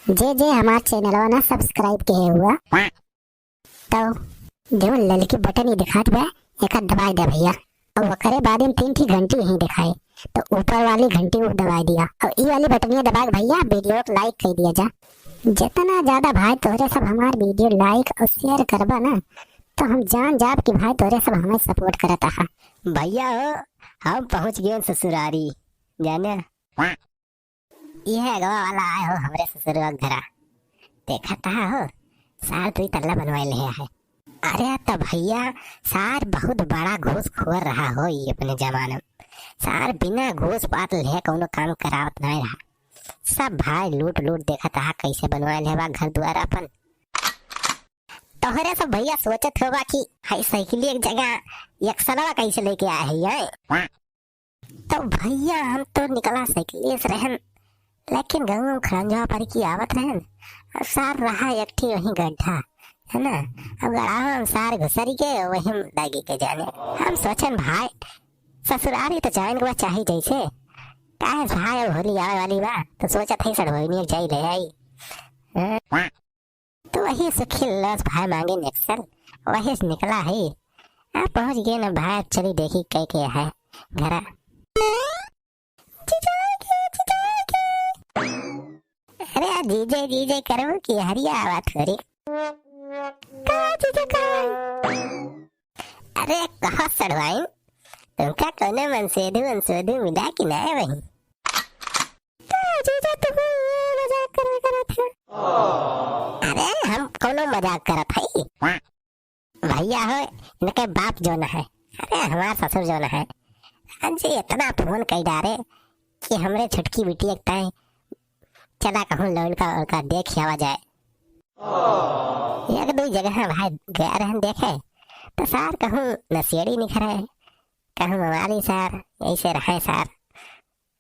जे जे हमार चैनल ना सब्सक्राइब किए हुआ तो जो ललकी बटन ही दिखात बा एक दबा दे भैया। और वकरे बाद में 3 घंटी ही दिखाए तो ऊपर वाली घंटी को दबा दिया और ई वाली बटन ये दबा भैया वीडियो को लाइक कर दिया जा। जितना ज्यादा भाई तोरे सब हमार वीडियो लाइक और शेयर करबा ना तो हम जान जाब कि भाई तोरे सब हमें सपोर्ट करता है। भैया हो हम पहुंच गए ससुरारी जाने यह गवा वाला आए हो हमरे ससुर घरा देखा था हो सार तुई तल्ला बनवाए ले है। अरे तो भैया सार बहुत बड़ा घूस खोर रहा हो ये अपने जमाने में। सार बिना घूस पात ले कोनो काम करावत नहीं रहा। सब भाई लूट लूट देखा था कैसे बनवाए ले बा घर द्वार अपन। तोहरे सब भैया सोचत होगा कि हाई साइकिल एक जगह एक सलवा कैसे लेके आए है। तो भैया हम तो निकला साइकिल से रहन लेकिन गाँव में खड़ंजा पर की आवत रहन और सार रहा एक ठी वही गड्ढा है ना। अब गड़ा हम सार घुसरी के वही दागी के जाने हम सोचन भाई ससुरारी तो जान के चाहिए जैसे काहे भाई अब होली आवे वाली बा तो सोचत है सड़वनी जाई ले आई। तो वही सुखी लस भाई मांगे नेक्सल वही से निकला है। आप पहुंच गए ना भाई चली देखी कह के है घरा। अरे जीजे जीजे करो कि हरिया बात करी। अरे कहा सड़वाई तुमका कोने मनसेदू मिला कि ना है वही। जीजा तुम मजाक करा था। अरे हम कोनो मजाक करत है भैया हो इनके बाप जो न है अरे हमारा ससुर जो न है जी इतना फोन कई डारे कि हमरे छुटकी बेटी एक टाइम चला कहूँ लड़का उड़का देख आवा जाए। एक दो जगह भाई गया रहन देखे तो सार कहूँ नशेड़ी निखरे कहूँ मवाली सार ऐसे रहे सार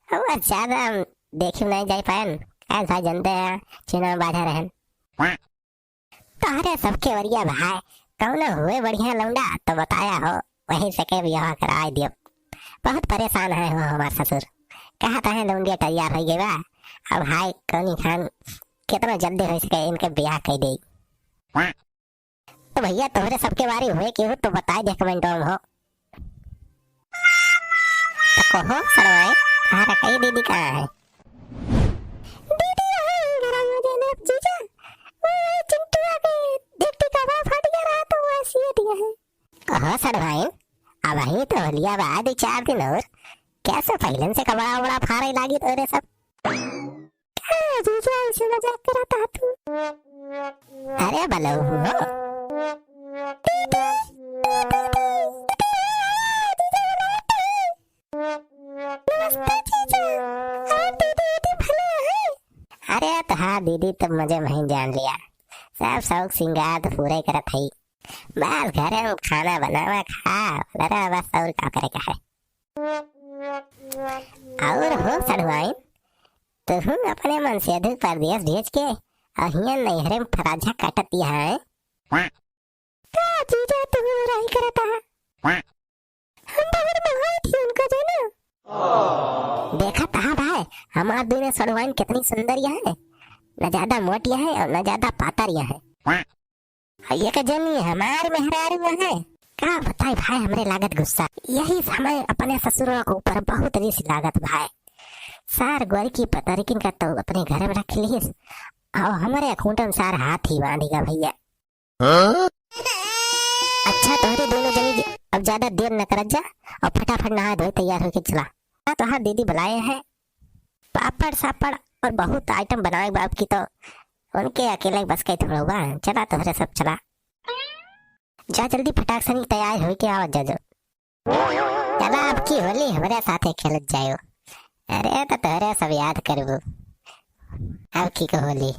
और ज्यादा देखे नहीं जाए पायन क्या भाई जनते हैं चुनाव बाधा रहन। तो अरे सबके वरिया भाई कौन हुए बढ़िया लौंडा तो बताया हो वहीं से के ब्याह कराए दियो। बहुत परेशान है वो हमारे ससुर कहा था लौंडिया तैयार हो गया अब भाई कौनी खान कितना जल्दी हो सके इनके ब्याह कर दे। तो भैया तोहरे सबके बारे हुए क्यों तो बता दे कमेंट में हो तो कहो सड़वाई तुम्हारा कई दीदी कहाँ है। दीदी है घर में देने अब जीजा वो चिंटू के देखती का फट गया रहा तो वो ऐसी दिया है। कहो सड़वाई अब ही तो लिया बाद 4 दिन और कैसे पहले से कबड़ा बड़ा फारे लागी तोरे सब जीजा ऐसे मजाक करा था तू। अरे बलो अरे तो हाँ दीदी तब मुझे वहीं जान लिया सब शौक सिंगार तो पूरे करत है बस घरे में खाना बनावा खा लड़ा बस और क्या करे का है। और हो सड़वाई तो हम अपने मन से अधिक परदेश भेज के अहिया नहरे में फराजा काटत है। का जीजा तुम बुराई करता है हम बगल में हुई थी उनको जाना देखा था भाई हमार दूने सड़वाइन कितनी सुंदर है न ज्यादा मोटी है और न ज्यादा पातर है। ये का जनी हमार मेहरारू है का बताए भाई हमरे लागत गुस्सा यही समय अपने ससुरों के ऊपर बहुत रिस लागत भाई सार गोर की पतरकिन का तो अपने घर में रख ली और हमारे अखूटन सार हाथ ही बांधेगा भैया। अच्छा तोहरे दोनों जनी अब ज्यादा देर न कर जा और फटाफट नहा धोए तैयार होके चला। तो हाँ दीदी बुलाए हैं पापड़ सापड़ और बहुत आइटम बनाए बाप की तो उनके अकेले बस के थोड़ा होगा चला तोहरे सब चला जा जल्दी फटाक से तैयार हो के आवाज जा चला अब की होली हमारे साथ खेलत जायो। अरे तो तोरे सब याद करबू अब की होली।